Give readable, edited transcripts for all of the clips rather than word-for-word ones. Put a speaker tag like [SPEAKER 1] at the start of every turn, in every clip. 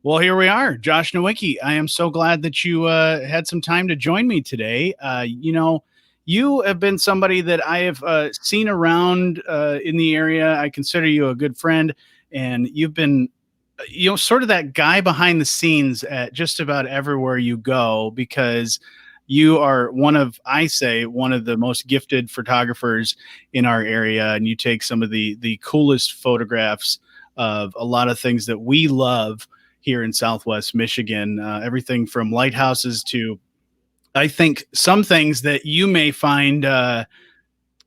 [SPEAKER 1] Well, here we are, Josh Nowicki. I am so glad that you had some time to join me today. You have been somebody that I have seen around in the area. I consider you a good friend, and you've been, sort of that guy behind the scenes at just about everywhere you go because you are one of the most gifted photographers in our area, and you take some of the coolest photographs of a lot of things that we love here in Southwest Michigan. Everything from lighthouses to, I think, some things that you may find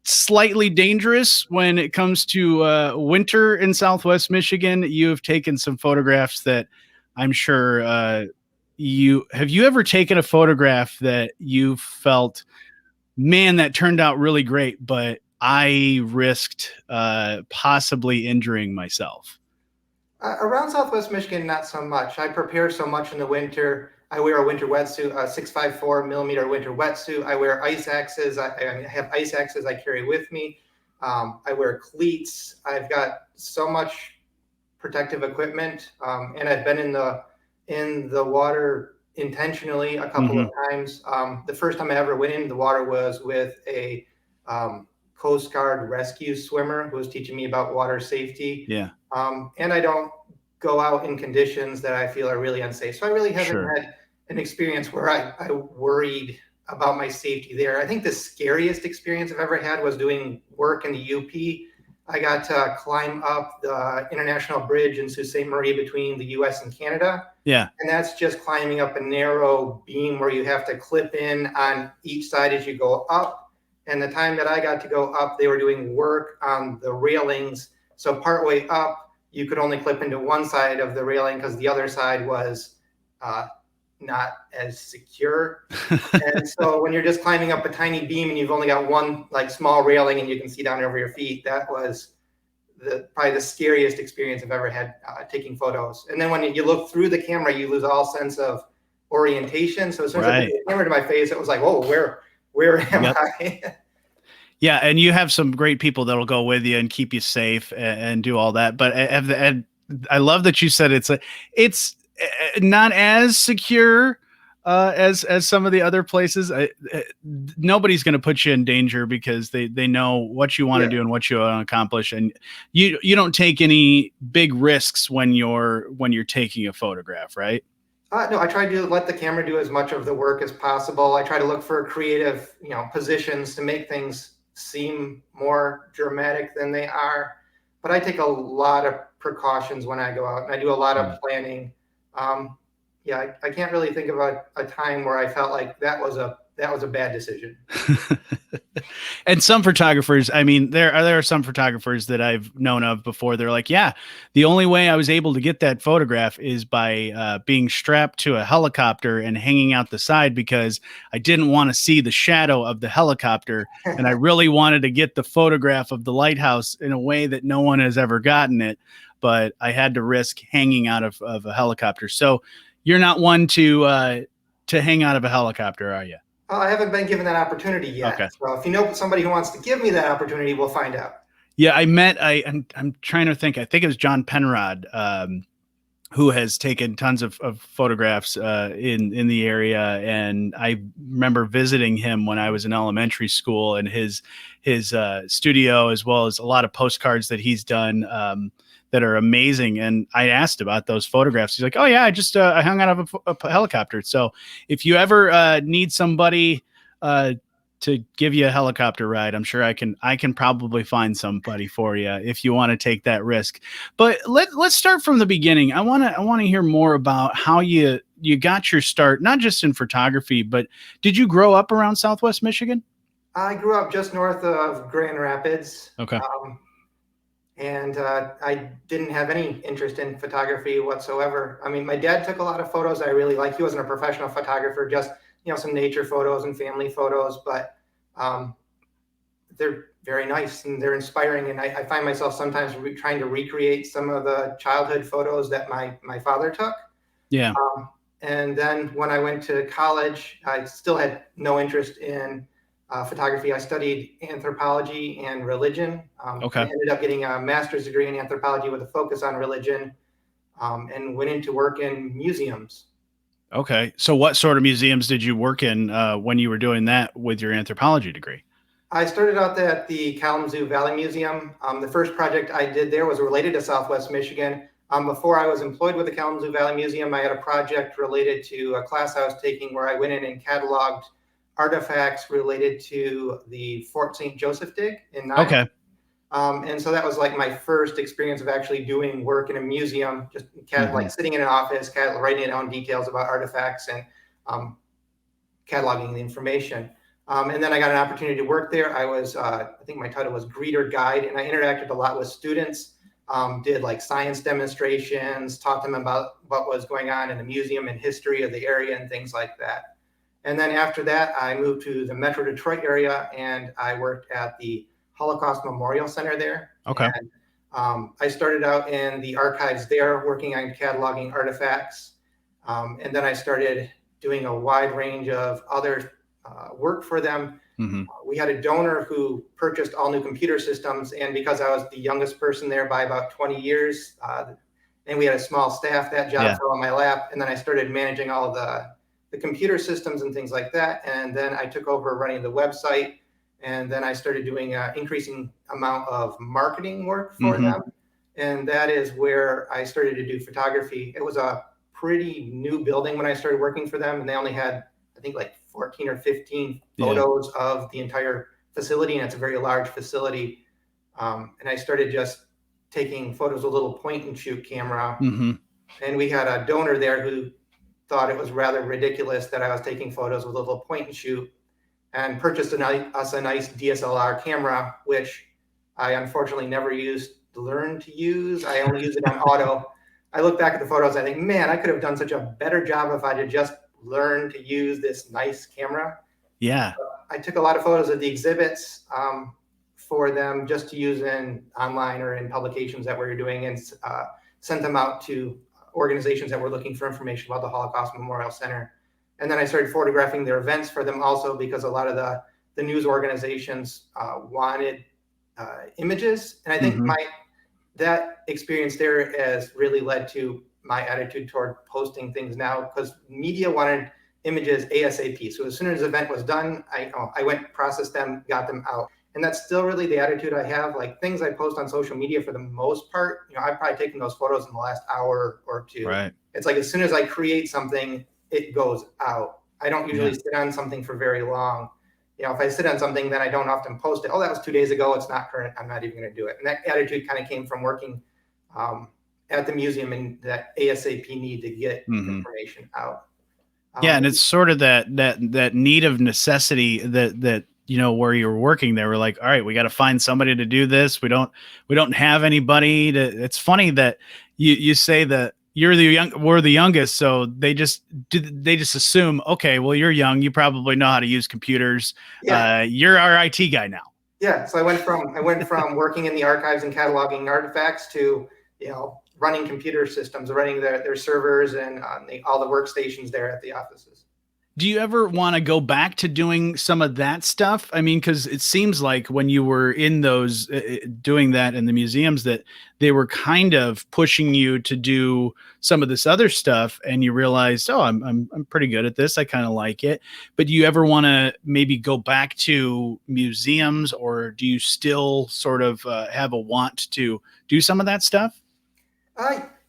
[SPEAKER 1] slightly dangerous when it comes to winter in Southwest Michigan. You have taken some photographs that I'm sure you ever taken a photograph that you felt, man, that turned out really great, but I risked possibly injuring myself?
[SPEAKER 2] Around Southwest Michigan, not so much. I prepare so much in the winter. I wear a winter wetsuit, a 654 millimeter winter wetsuit. I wear ice axes. I have ice axes I carry with me. I wear cleats. I've got so much protective equipment, and I've been in the water intentionally a couple of
[SPEAKER 1] Mm-hmm.
[SPEAKER 2] times. The first time I ever went in the water was with a Coast Guard rescue swimmer who was teaching me about water safety.
[SPEAKER 1] Yeah,
[SPEAKER 2] And I don't go out in conditions that I feel are really unsafe. So I really haven't
[SPEAKER 1] sure.
[SPEAKER 2] had an experience where I worried about my safety there. I think the scariest experience I've ever had was doing work in the UP. I got to climb up the international bridge in Sault Ste. Marie between the US and Canada.
[SPEAKER 1] Yeah.
[SPEAKER 2] And that's just climbing up a narrow beam where you have to clip in on each side as you go up. And the time that I got to go up, they were doing work on the railings. So partway up, you could only clip into one side of the railing because the other side was not as secure. And so when you're just climbing up a tiny beam and you've only got one like small railing and you can see down over your feet, that was probably the scariest experience I've ever had taking photos. And then when you look through the camera, you lose all sense of orientation. So as soon as I put the camera to my face, it was like, oh, where am I?
[SPEAKER 1] Yeah, and you have some great people that'll go with you and keep you safe and do all that. But I love that you said it's not as secure as some of the other places. Nobody's going to put you in danger because they know what you want to do and what you want to accomplish, and you don't take any big risks when you're taking a photograph, right?
[SPEAKER 2] No, I try to let the camera do as much of the work as possible. I try to look for creative, positions to make things seem more dramatic than they are. But I take a lot of precautions when I go out, and I do a lot of planning. I can't really think of a time where I felt like that was a bad decision.
[SPEAKER 1] And some photographers, I mean, there are some photographers that I've known of before. They're like, yeah, the only way I was able to get that photograph is by being strapped to a helicopter and hanging out the side because I didn't want to see the shadow of the helicopter. And I really wanted to get the photograph of the lighthouse in a way that no one has ever gotten it. But I had to risk hanging out of a helicopter. So you're not one to hang out of a helicopter, are you?
[SPEAKER 2] I haven't been given that opportunity yet.
[SPEAKER 1] Okay.
[SPEAKER 2] So if you know somebody who wants to give me that opportunity, we'll find out.
[SPEAKER 1] Yeah, I'm trying to think. I think it was John Penrod, who has taken tons of photographs in the area, and I remember visiting him when I was in elementary school, and his studio, as well as a lot of postcards that he's done that are amazing. And I asked about those photographs. He's like, "Oh yeah, I hung out of a helicopter." So if you ever need somebody to give you a helicopter ride, I'm sure I can probably find somebody for you if you want to take that risk. But let's start from the beginning. I want to hear more about how you got your start, not just in photography, but did you grow up around Southwest Michigan?
[SPEAKER 2] I grew up just north of Grand Rapids.
[SPEAKER 1] Okay.
[SPEAKER 2] And I didn't have any interest in photography whatsoever. I mean, my dad took a lot of photos I really like. He wasn't a professional photographer, just some nature photos and family photos, but they're very nice and they're inspiring. And I find myself sometimes trying to recreate some of the childhood photos that my father took.
[SPEAKER 1] Yeah.
[SPEAKER 2] And then when I went to college, I still had no interest in photography. I studied anthropology and religion.
[SPEAKER 1] Okay.
[SPEAKER 2] I ended up getting a master's degree in anthropology with a focus on religion. and went into work in museums.
[SPEAKER 1] Okay. So what sort of museums did you work in when you were doing that with your anthropology degree?
[SPEAKER 2] I started out at the Kalamazoo Valley Museum. The first project I did there was related to Southwest Michigan. Before I was employed with the Kalamazoo Valley Museum, I had a project related to a class I was taking where I went in and cataloged artifacts related to the Fort St. Joseph dig in Nye.
[SPEAKER 1] Okay.
[SPEAKER 2] And so that was like my first experience of actually doing work in a museum, just like sitting in an office, writing down details about artifacts and cataloging the information. And then I got an opportunity to work there. I was, I think my title was greeter guide, and I interacted a lot with students, did like science demonstrations, taught them about what was going on in the museum and history of the area and things like that. And then after that, I moved to the Metro Detroit area, and I worked at the Holocaust Memorial Center there.
[SPEAKER 1] Okay.
[SPEAKER 2] And I started out in the archives there, working on cataloging artifacts. And then I started doing a wide range of other work for them. We had a donor who purchased all new computer systems, and because I was the youngest person there by about 20 years, and we had a small staff, that job fell on my lap. And then I started managing all the computer systems and things like that. And then I took over running the website. And then I started doing an increasing amount of marketing work for them. And that is where I started to do photography. It was a pretty new building when I started working for them. And they only had, I think, like 14 or 15 photos of the entire facility. And it's a very large facility. And I started just taking photos with a little point and shoot camera. And we had a donor there who thought it was rather ridiculous that I was taking photos with a little point and shoot, and purchased us a nice DSLR camera, which I unfortunately never learned to use. I only use it on auto. I look back at the photos, I think, man, I could have done such a better job if I had just learned to use this nice camera.
[SPEAKER 1] Yeah.
[SPEAKER 2] I took a lot of photos of the exhibits for them just to use in online or in publications that we were doing, and sent them out to organizations that were looking for information about the Holocaust Memorial Center. And then I started photographing their events for them also, because a lot of the news organizations wanted images. And I think that experience there has really led to my attitude toward posting things now, because media wanted images ASAP. So as soon as the event was done, I went, processed them, got them out. And that's still really the attitude I have. Like, things I post on social media, for the most part, I've probably taken those photos in the last hour or two.
[SPEAKER 1] Right.
[SPEAKER 2] It's like, as soon as I create something, it goes out. I don't usually sit on something for very long. If I sit on something, then I don't often post it. Oh, that was 2 days ago. It's not current. I'm not even going to do it. And that attitude kind of came from working at the museum, and that ASAP need to get information out.
[SPEAKER 1] And it's sort of that need of necessity that where you were working there. We're like, all right, we got to find somebody to do this. We don't have anybody to. It's funny that you say that we're the youngest, so they just assume, okay, well, you're young, you probably know how to use computers. You're our IT guy now.
[SPEAKER 2] Yeah. So I went from working in the archives and cataloging artifacts to running computer systems, running their servers and all the workstations there at the offices.
[SPEAKER 1] Do you ever want to go back to doing some of that stuff? I mean, because it seems like when you were in those doing that in the museums, that they were kind of pushing you to do some of this other stuff, and you realized, oh, I'm pretty good at this. I kind of like it. But do you ever want to maybe go back to museums, or do you still sort of have a want to do some of that stuff?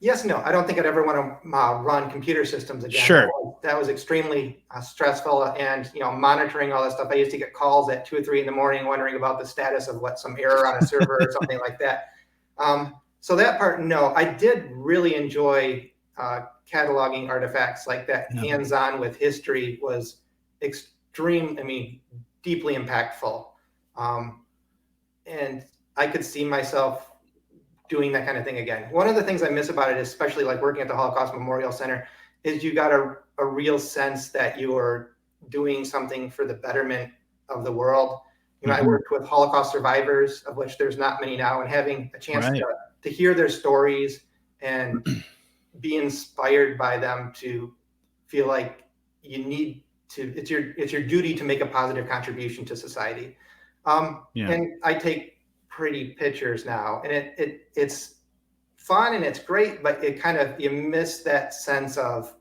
[SPEAKER 2] Yes, no. I don't think I'd ever want to run computer systems again.
[SPEAKER 1] Sure.
[SPEAKER 2] That was extremely stressful, and monitoring all that stuff. I used to get calls at 2 or 3 in the morning wondering about the status of some error on a server or something like that. So that part, no. I did really enjoy cataloging artifacts like that. Hands-on with history was deeply impactful. And I could see myself doing that kind of thing again. One of the things I miss about it, especially like working at the Holocaust Memorial Center, is you got a real sense that you're doing something for the betterment of the world. I worked with Holocaust survivors, of which there's not many now, and having a chance to hear their stories and be inspired by them, to feel like you need to, it's your duty to make a positive contribution to society. And I take pretty pictures now, and it's fun and it's great, but it kind of, you miss that sense of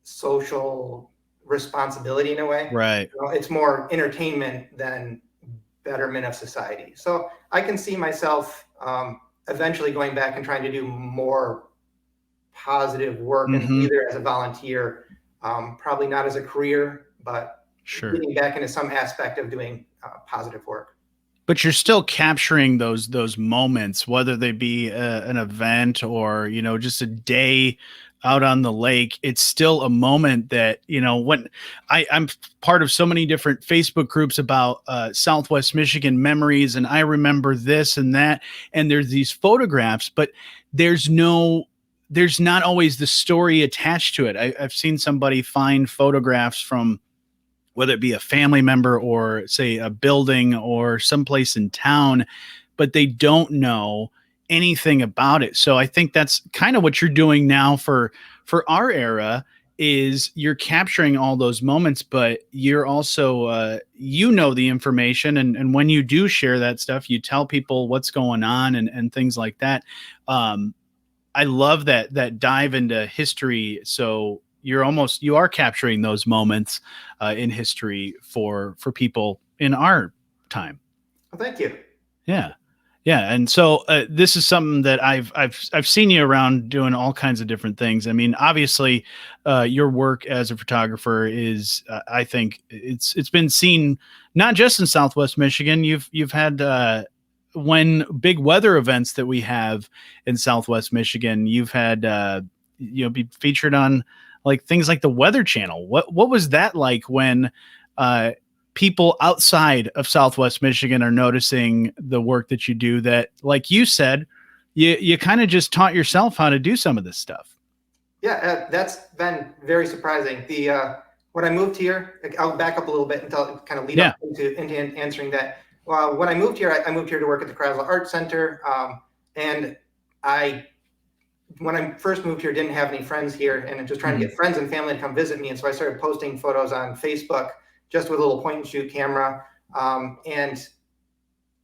[SPEAKER 2] social responsibility in a way.
[SPEAKER 1] Right.
[SPEAKER 2] You know, it's more entertainment than betterment of society. So I can see myself eventually going back and trying to do more positive work, and
[SPEAKER 1] Mm-hmm.
[SPEAKER 2] either as a volunteer, probably not as a career, but
[SPEAKER 1] Sure.
[SPEAKER 2] getting back into some aspect of doing positive work.
[SPEAKER 1] But you're still capturing those moments, whether they be an event or just a day out on the lake. It's still a moment that when I'm part of so many different Facebook groups about Southwest Michigan memories, and I remember this and that, and there's these photographs, but there's not always the story attached to it. I've seen somebody find photographs from whether it be a family member or say a building or someplace in town, but they don't know anything about it. So I think that's kind of what you're doing now for our era, is you're capturing all those moments, but you're also the information, and when you do share that stuff, you tell people what's going on and things like that. I love that dive into history. So you are capturing those moments in history for people in our time.
[SPEAKER 2] Well, thank you.
[SPEAKER 1] Yeah. Yeah. And so this is something that I've seen you around doing all kinds of different things. I mean, obviously, your work as a photographer is, I think it's been seen not just in Southwest Michigan. You've had when big weather events that we have in Southwest Michigan, you've had be featured on like things like the Weather Channel. What was that like when people outside of Southwest Michigan are noticing the work that you do, that, like you said, you kind of just taught yourself how to do some of this stuff?
[SPEAKER 2] Yeah, that's been very surprising. When I moved here, I'll back up a little bit until kind of lead up into answering that. Well, when I moved here, I moved here to work at the Krasl Art Center, and when I first moved here, didn't have any friends here, and just trying to get friends and family to come visit me. And so I started posting photos on Facebook just with a little point and shoot camera, and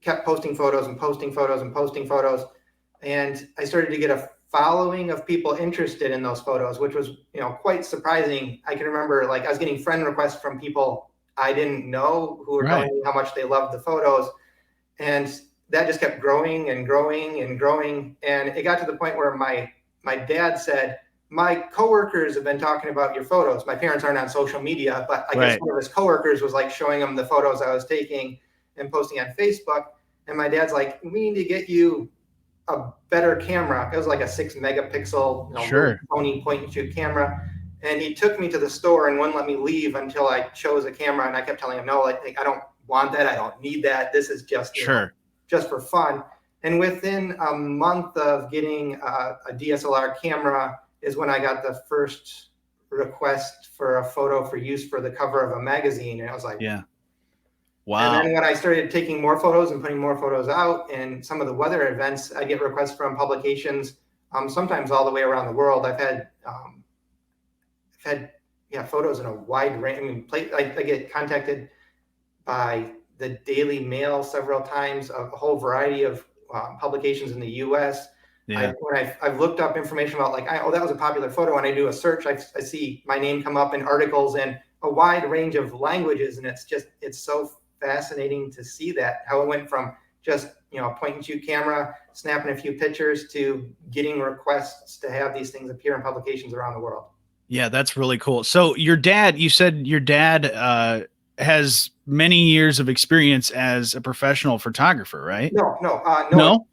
[SPEAKER 2] kept posting photos and posting photos and posting photos. And I started to get a following of people interested in those photos, which was, quite surprising. I can remember, like, I was getting friend requests from people I didn't know who were telling me how much they loved the photos. And that just kept growing and growing and growing. And it got to the point where my dad said, my coworkers have been talking about your photos. My parents aren't on social media, but I guess one of his coworkers was like showing him the photos I was taking and posting on Facebook. And my dad's like, we need to get you a better camera. It was like a 6 megapixel, Sony point and shoot camera. And he took me to the store and wouldn't let me leave until I chose a camera. And I kept telling him, no, like I don't want that. I don't need that. This is just, just for fun. And within a month of getting a DSLR camera is when I got the first request for a photo for use for the cover of a magazine. And I was like, wow. And then when I started taking more photos and putting more photos out, and some of the weather events, I get requests from publications, sometimes all the way around the world. I've had photos in a wide range. I mean, I get contacted by the Daily Mail several times, a whole variety of publications in the U.S. When I've looked up information about, like, that was a popular photo, and I do a search, I see my name come up in articles in a wide range of languages, and it's so fascinating to see that, how it went from just point and shoot camera, snapping a few pictures, to getting requests to have these things appear in publications around the world.
[SPEAKER 1] Yeah, that's really cool. So you said your dad has many years of experience as a professional photographer, right?
[SPEAKER 2] No.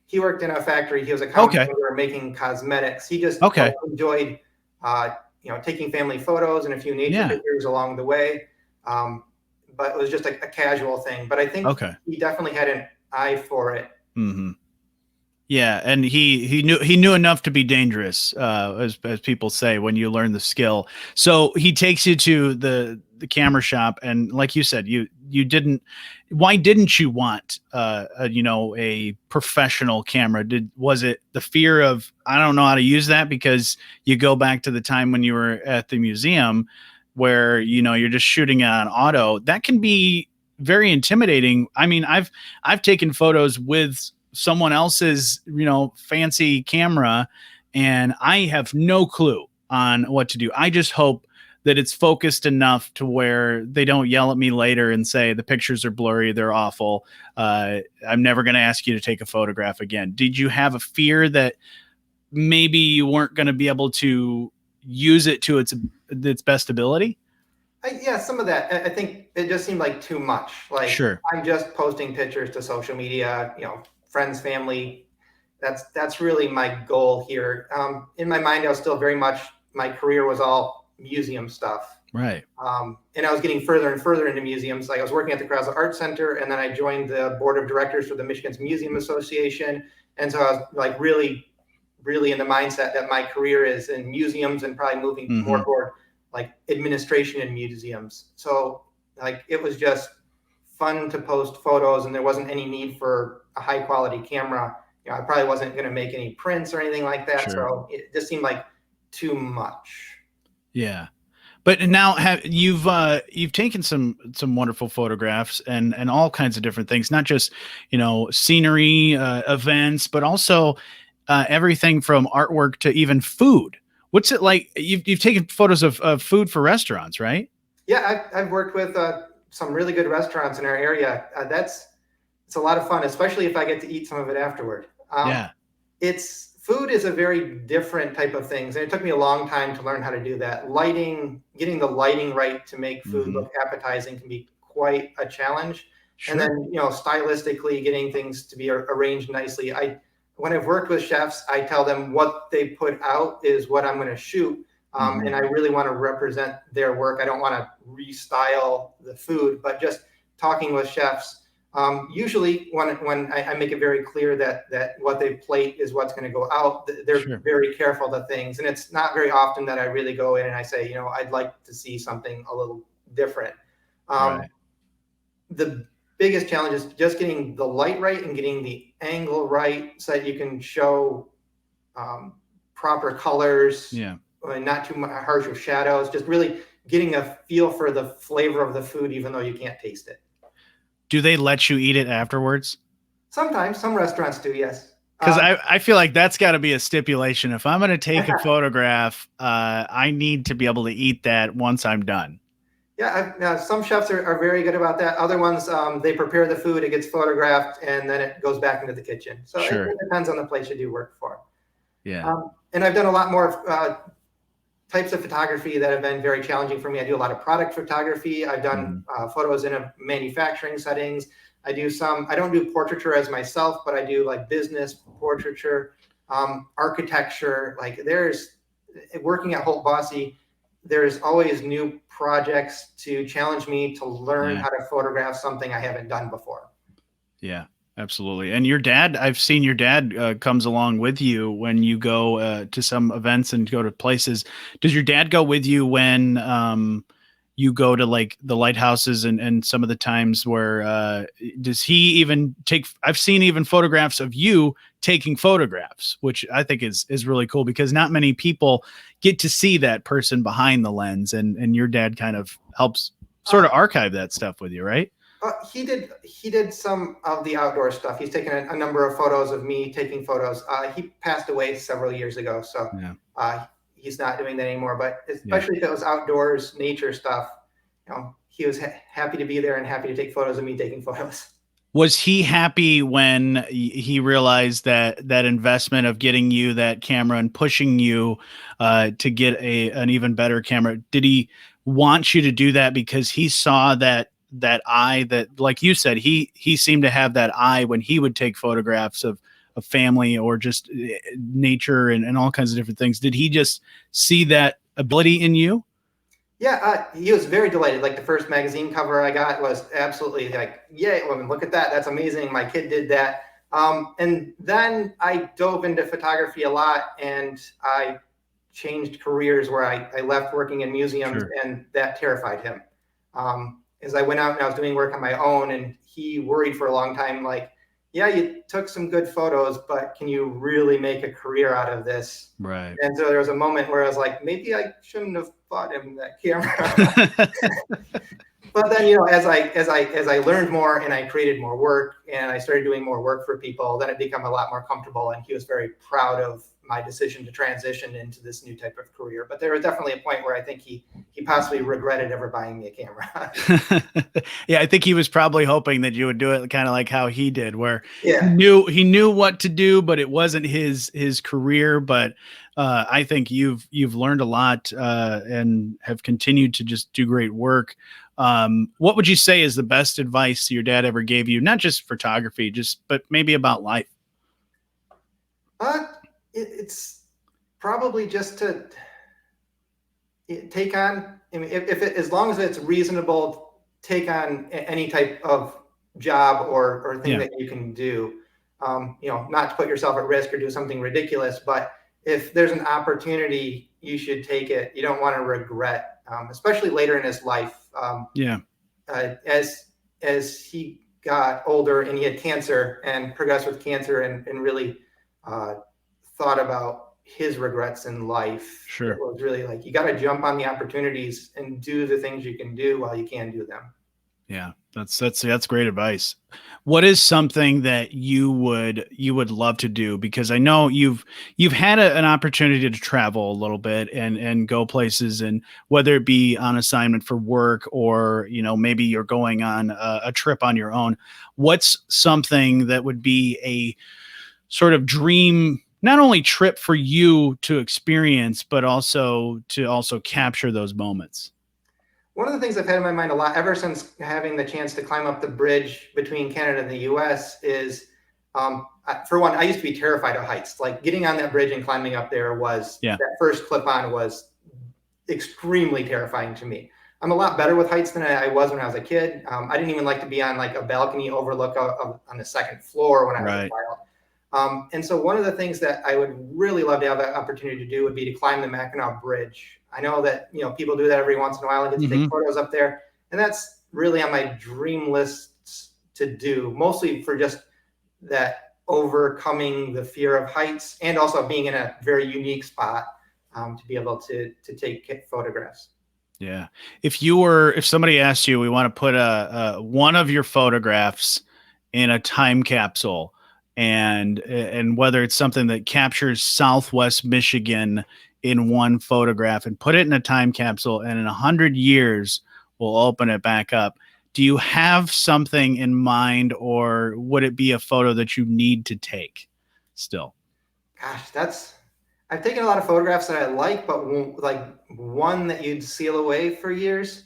[SPEAKER 2] He worked in a factory. He was a contractor making cosmetics. He just enjoyed, taking family photos and a few nature pictures along the way. But it was just a casual thing. But I think he definitely had an eye for it.
[SPEAKER 1] Mm-hmm. Yeah, and he knew enough to be dangerous, as people say, when you learn the skill. So he takes you to the camera shop, and like you said, you didn't. Why didn't you want a professional camera? Was it the fear of, I don't know how to use that? Because you go back to the time when you were at the museum, where you're just shooting on auto. That can be very intimidating. I mean, I've taken photos with someone else's, fancy camera, and I have no clue on what to do. I just hope that it's focused enough to where they don't yell at me later and say the pictures are blurry, they're awful. I'm never going to ask you to take a photograph again. Did you have a fear that maybe you weren't going to be able to use it to its best ability?
[SPEAKER 2] Yeah, some of that. I think it just seemed like too much. Like,
[SPEAKER 1] sure.
[SPEAKER 2] I'm just posting pictures to social media, friends, family. That's really my goal here. In my mind, I was still very much, my career was all museum stuff.
[SPEAKER 1] Right.
[SPEAKER 2] And I was getting further and further into museums. Like, I was working at the Capsule Art Center, and then I joined the board of directors for the Michigan's Museum Association. And so I was like really in the mindset that my career is in museums and probably moving more toward like administration in museums. So like, it was just fun to post photos, and there wasn't any need for a high quality camera. I probably wasn't going to make any prints or anything like that.
[SPEAKER 1] Sure.
[SPEAKER 2] So it just seemed like too much.
[SPEAKER 1] Yeah. But now you've taken some wonderful photographs and all kinds of different things, not just, scenery, events, but also everything from artwork to even food. What's it like? You've taken photos of food for restaurants, right?
[SPEAKER 2] Yeah, I've worked with some really good restaurants in our area. It's a lot of fun, especially if I get to eat some of it afterward.
[SPEAKER 1] Yeah.
[SPEAKER 2] Food is a very different type of things. And it took me a long time to learn how to do that. Getting the lighting right to make food look appetizing can be quite a challenge. Sure. And then, stylistically getting things to be arranged nicely. When I've worked with chefs, I tell them what they put out is what I'm going to shoot. And I really want to represent their work. I don't want to restyle the food, but just talking with chefs, usually when I make it very clear that what they plate is what's going to go out, they're very careful to things. And it's not very often that I really go in and I say, I'd like to see something a little different. Right. The biggest challenge is just getting the light right and getting the angle right so that you can show proper colors. Yeah. Not too much harsh with shadows, just really getting a feel for the flavor of the food, even though you can't taste it.
[SPEAKER 1] Do they let you eat it afterwards?
[SPEAKER 2] Sometimes, some restaurants do, yes.
[SPEAKER 1] Because I feel like that's got to be a stipulation. If I'm going to take a photograph, I need to be able to eat that once I'm done.
[SPEAKER 2] Yeah, some chefs are very good about that. Other ones, they prepare the food, it gets photographed, and then it goes back into the kitchen. So it depends on the place you do work for.
[SPEAKER 1] Yeah.
[SPEAKER 2] And I've done a lot more types of photography that have been very challenging for me. I do a lot of product photography. I've done photos in manufacturing settings. I don't do portraiture as myself, but I do like business portraiture, architecture. Like, working at Holt Bossy, there's always new projects to challenge me to learn how to photograph something I haven't done before.
[SPEAKER 1] Yeah. Absolutely. And your dad, I've seen your dad comes along with you when you go to some events and go to places. Does your dad go with you when you go to like the lighthouses and some of the times where does he even take, I've seen even photographs of you taking photographs, which I think is really cool because not many people get to see that person behind the lens, and your dad kind of helps sort of archive that stuff with you, right?
[SPEAKER 2] He did some of the outdoor stuff. He's taken a number of photos of me taking photos. He passed away several years ago, so he's not doing that anymore. But especially if it was outdoors, nature stuff, he was happy to be there and happy to take photos of me taking photos.
[SPEAKER 1] Was he happy when he realized that investment of getting you that camera and pushing you to get an even better camera? Did he want you to do that because he saw that eye that, like you said, he seemed to have that eye when he would take photographs of family or just nature and all kinds of different things? Did he just see that ability in you?
[SPEAKER 2] Yeah, he was very delighted. Like, the first magazine cover I got was absolutely like, yay, woman, look at that. That's amazing. My kid did that. And then I dove into photography a lot, and I changed careers where I left working in museums, and that terrified him. As I went out and I was doing work on my own, and he worried for a long time, like, yeah, you took some good photos, but can you really make a career out of this?
[SPEAKER 1] Right.
[SPEAKER 2] And so there was a moment where I was like, maybe I shouldn't have bought him that camera. But then, as I learned more and I created more work and I started doing more work for people, then it became a lot more comfortable. And he was very proud of my decision to transition into this new type of career. But there was definitely a point where I think he possibly regretted ever buying me a camera.
[SPEAKER 1] Yeah, I think he was probably hoping that you would do it kind of like how he did, where
[SPEAKER 2] Yeah.
[SPEAKER 1] he knew what to do, but it wasn't his career. But I think you've learned a lot and have continued to just do great work. What would you say is the best advice your dad ever gave you? Not just photography, but maybe about life.
[SPEAKER 2] It's probably just to take on. I mean, as long as it's reasonable, take on any type of job or thing that you can do. Not to put yourself at risk or do something ridiculous, but if there's an opportunity, you should take it. You don't want to regret, especially later in his life. As he got older and he had cancer and progressed with cancer and really thought about his regrets in life.
[SPEAKER 1] Sure.
[SPEAKER 2] It was really like, you got to jump on the opportunities and do the things you can do while you can do them.
[SPEAKER 1] Yeah, that's great advice. What is something that you would love to do? Because I know you've had an opportunity to travel a little bit and go places, and whether it be on assignment for work or maybe you're going on a trip on your own. What's something that would be a sort of dream, not only trip for you to experience, but also to capture those moments?
[SPEAKER 2] One of the things I've had in my mind a lot ever since having the chance to climb up the bridge between Canada and the US is, for one, I used to be terrified of heights. Like getting on that bridge and climbing up there that first clip on was extremely terrifying to me. I'm a lot better with heights than I was when I was a kid. I didn't even like to be on like a balcony overlook on the second floor when I was a child. And so one of the things that I would really love to have that opportunity to do would be to climb the Mackinac Bridge. I know that people do that every once in a while and get to take photos up there, and that's really on my dream list to do, mostly for just that overcoming the fear of heights and also being in a very unique spot to be able to take photographs.
[SPEAKER 1] Yeah. If somebody asked you, we want to put one of your photographs in a time capsule, and whether it's something that captures Southwest Michigan in one photograph and put it in a time capsule, and in 100 years we'll open it back up. Do you have something in mind, or would it be a photo that you need to take still?
[SPEAKER 2] Gosh, I've taken a lot of photographs that I like, but like one that you'd seal away for years.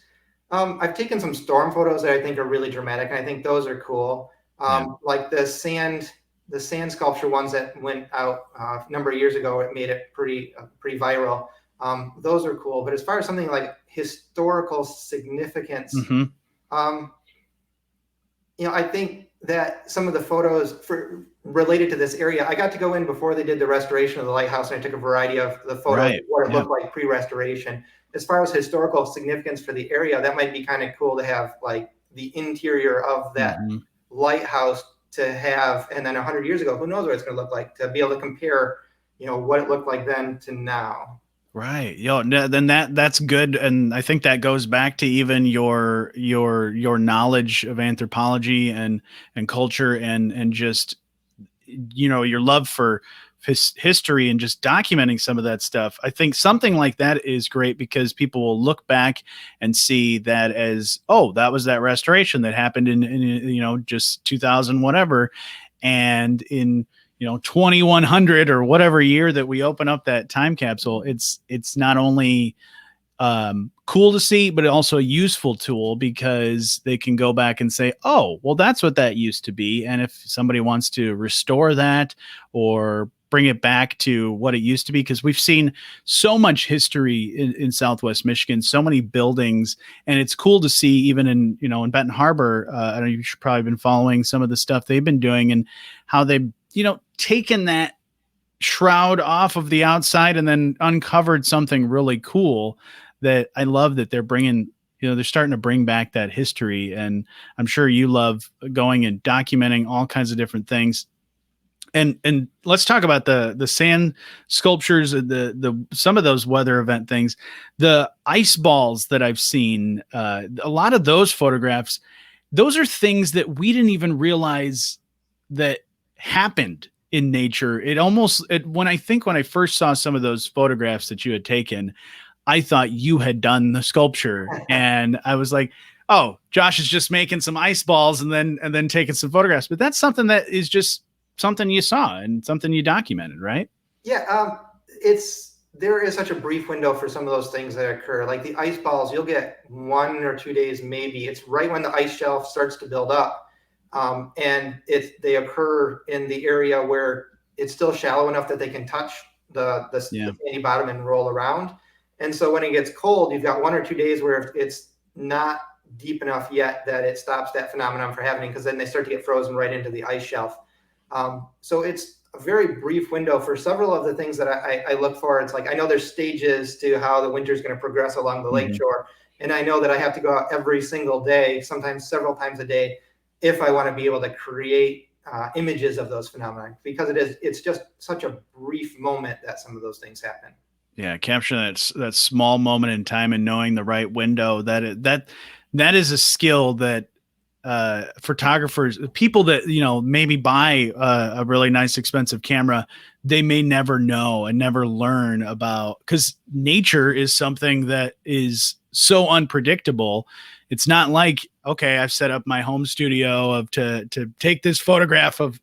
[SPEAKER 2] I've taken some storm photos that I think are really dramatic, and I think those are cool. Like the sand sculpture ones that went out a number of years ago, it made it pretty viral. Those are cool. But as far as something like historical significance, I think that some of the photos related to this area, I got to go in before they did the restoration of the lighthouse, and I took a variety of the photos of what it looked like pre-restoration. As far as historical significance for the area, that might be kind of cool to have, like the interior of that lighthouse to have, and then 100 years ago, who knows what it's going to look like, to be able to compare, what it looked like then to now.
[SPEAKER 1] Right. Then that's good. And I think that goes back to even your knowledge of anthropology and culture and just, your love for history and just documenting some of that stuff. I think something like that is great because people will look back and see that as, oh, that was that restoration that happened in just 2000, whatever. And in, 2100 or whatever year that we open up that time capsule, it's not only cool to see, but also a useful tool because they can go back and say, oh, well, that's what that used to be. And if somebody wants to restore that or bring it back to what it used to be, because we've seen so much history in Southwest Michigan, so many buildings, and it's cool to see even in, in Benton Harbor. I know you've probably been following some of the stuff they've been doing and how they've, taken that shroud off of the outside and then uncovered something really cool that I love that they're bringing, they're starting to bring back that history. And I'm sure you love going and documenting all kinds of different things. And let's talk about the sand sculptures, the some of those weather event things, the ice balls that I've seen. A lot of those photographs, those are things that we didn't even realize that happened in nature. When I first saw some of those photographs that you had taken, I thought you had done the sculpture, and I was like, oh, Josh is just making some ice balls and then taking some photographs. But that's something that is just something you saw and something you documented, right?
[SPEAKER 2] Yeah, there is such a brief window for some of those things that occur. Like the ice balls, you'll get 1 or 2 days maybe. It's right when the ice shelf starts to build up, and they occur in the area where it's still shallow enough that they can touch the sandy bottom and roll around. And so when it gets cold, you've got 1 or 2 days where it's not deep enough yet that it stops that phenomenon from happening, because then they start to get frozen right into the ice shelf. So it's a very brief window for several of the things that I look for. It's like, I know there's stages to how the winter is going to progress along the lake shore. And I know that I have to go out every single day, sometimes several times a day, if I want to be able to create images of those phenomena, because it's just such a brief moment that some of those things happen.
[SPEAKER 1] Yeah, capturing that small moment in time and knowing the right window, that is a skill that photographers, people that maybe buy a really nice expensive camera, they may never know and never learn about, because nature is something that is so unpredictable. It's not like, okay, I've set up my home studio to take this photograph of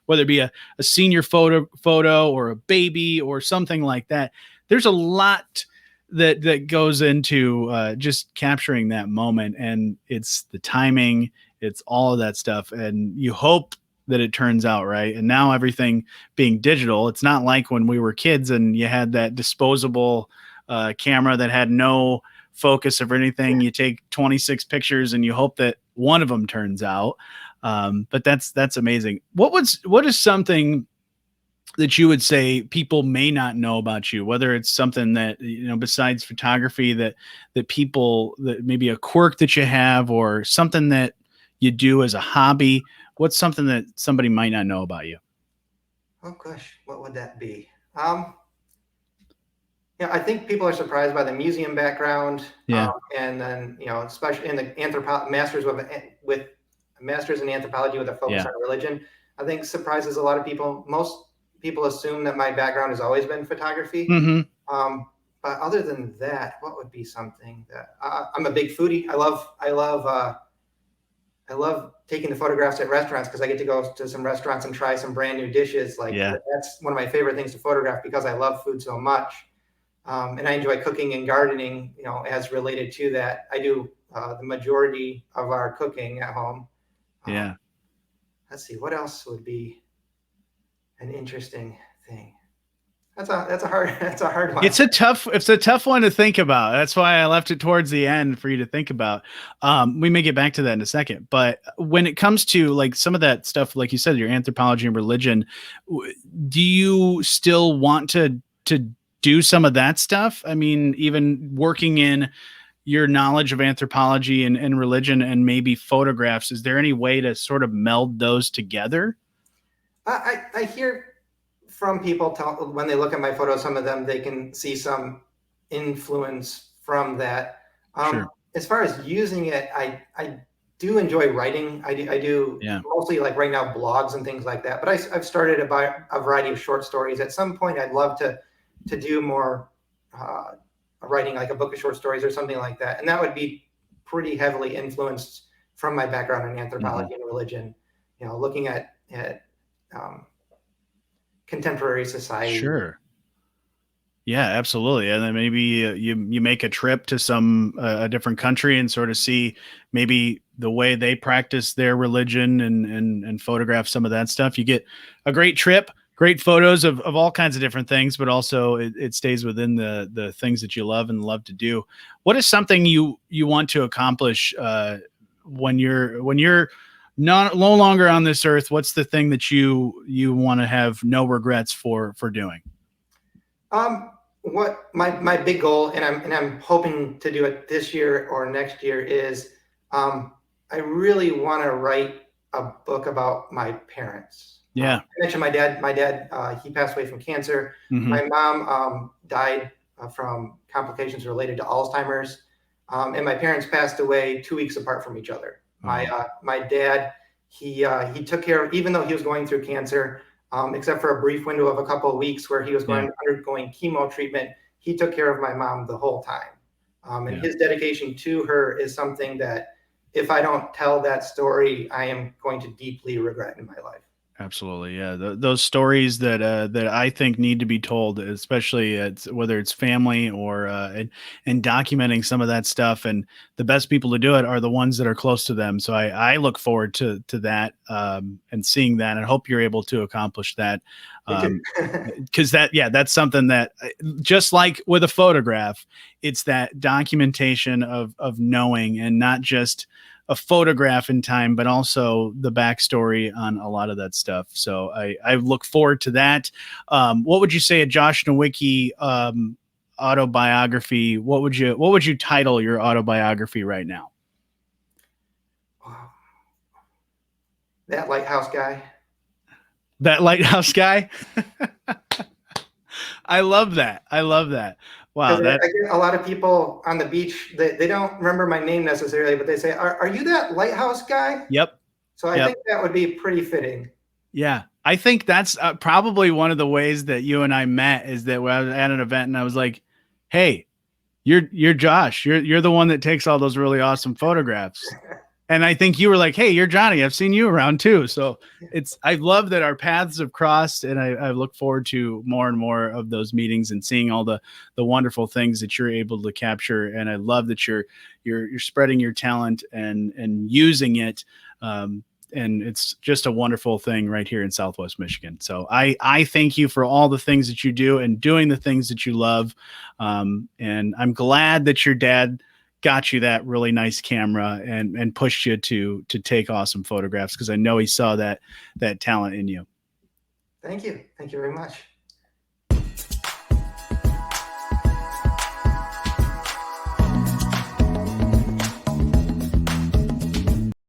[SPEAKER 1] whether it be a senior photo or a baby or something like that. There's a lot that goes into just capturing that moment, and it's the timing, it's all of that stuff, and you hope that it turns out right. And now everything being digital, it's not like when we were kids and you had that disposable camera that had no focus or anything. You take 26 pictures and you hope that one of them turns out. But that's amazing. What is something that you would say people may not know about you, whether it's something that, besides photography, that people, that maybe a quirk that you have or something that you do as a hobby? What's something that somebody might not know about you?
[SPEAKER 2] Oh gosh, what would that be? I think people are surprised by the museum background.
[SPEAKER 1] Yeah.
[SPEAKER 2] And then, especially in the master's in anthropology with a focus on religion, I think surprises a lot of people. Most people assume that my background has always been photography. But other than that, what would be something that I'm a big foodie. I love taking the photographs at restaurants, because I get to go to some restaurants and try some brand new dishes. That's one of my favorite things to photograph, because I love food so much. And I enjoy cooking and gardening, as related to that. I do the majority of our cooking at home. Let's see, what else would be an interesting thing? That's a hard one.
[SPEAKER 1] It's a tough one to think about. That's why I left it towards the end for you to think about. We may get back to that in a second, but when it comes to like some of that stuff, like you said, your anthropology and religion, do you still want to do some of that stuff? I mean, even working in your knowledge of anthropology and religion and maybe photographs, is there any way to sort of meld those together?
[SPEAKER 2] I hear from people when they look at my photos, some of them, they can see some influence from that.
[SPEAKER 1] Sure.
[SPEAKER 2] As far as using it, I do enjoy writing. I do mostly, like right now, blogs and things like that. But I've started a variety of short stories. At some point, I'd love to do more writing, like a book of short stories or something like that. And that would be pretty heavily influenced from my background in anthropology and religion, looking at contemporary society.
[SPEAKER 1] Sure. Yeah, absolutely. And then maybe you make a trip to some a different country and sort of see maybe the way they practice their religion and photograph some of that stuff. You get a great trip, great photos of all kinds of different things, but also it stays within the things that you love and love to do. What is something you want to accomplish when you're no longer on this earth? What's the thing that you want to have no regrets for doing?
[SPEAKER 2] What my big goal, and I'm hoping to do it this year or next year, is I really want to write a book about my parents.
[SPEAKER 1] Yeah.
[SPEAKER 2] I mentioned my dad. My dad, he passed away from cancer.
[SPEAKER 1] Hmm.
[SPEAKER 2] My mom died from complications related to Alzheimer's, and my parents passed away 2 weeks apart from each other.
[SPEAKER 1] Oh,
[SPEAKER 2] My dad, he took care of, even though he was going through cancer, except for a brief window of a couple of weeks where he was
[SPEAKER 1] yeah.
[SPEAKER 2] undergoing chemo treatment. He took care of my mom the whole time, and
[SPEAKER 1] Yeah.
[SPEAKER 2] his dedication to her is something that, if I don't tell that story, I am going to deeply regret in my life.
[SPEAKER 1] Absolutely, yeah. Those stories that I think need to be told, especially whether it's family or and documenting some of that stuff. And the best people to do it are the ones that are close to them. So I look forward to that and seeing that, and hope you're able to accomplish that.
[SPEAKER 2] Me too.
[SPEAKER 1] Because that's something that, just like with a photograph, it's that documentation of knowing, and not just a photograph in time, but also the backstory on a lot of that stuff. So I look forward to that. What would you say a Josh Nowicki autobiography? What would you title your autobiography right now?
[SPEAKER 2] Wow. That lighthouse guy.
[SPEAKER 1] That lighthouse guy. I love that. I love that. Wow.
[SPEAKER 2] Because
[SPEAKER 1] That.
[SPEAKER 2] I get a lot of people on the beach, they don't remember my name necessarily, but they say, are you that lighthouse guy?
[SPEAKER 1] Yep.
[SPEAKER 2] So I
[SPEAKER 1] Yep.
[SPEAKER 2] think that would be pretty fitting.
[SPEAKER 1] Yeah, I think that's probably one of the ways that you and I met, is that when I was at an event and I was like, "Hey, you're Josh. You're the one that takes all those really awesome photographs." And I think you were like, "Hey, you're Jonny. I've seen you around too." So I love that our paths have crossed, and I look forward to more and more of those meetings and seeing all the wonderful things that you're able to capture. And I love that you're spreading your talent and using it. And it's just a wonderful thing right here in Southwest Michigan. So I thank you for all the things that you do and doing the things that you love. And I'm glad that your dad got you that really nice camera and pushed you to take awesome photographs, because I know he saw that talent in you.
[SPEAKER 2] Thank you. Thank you very much.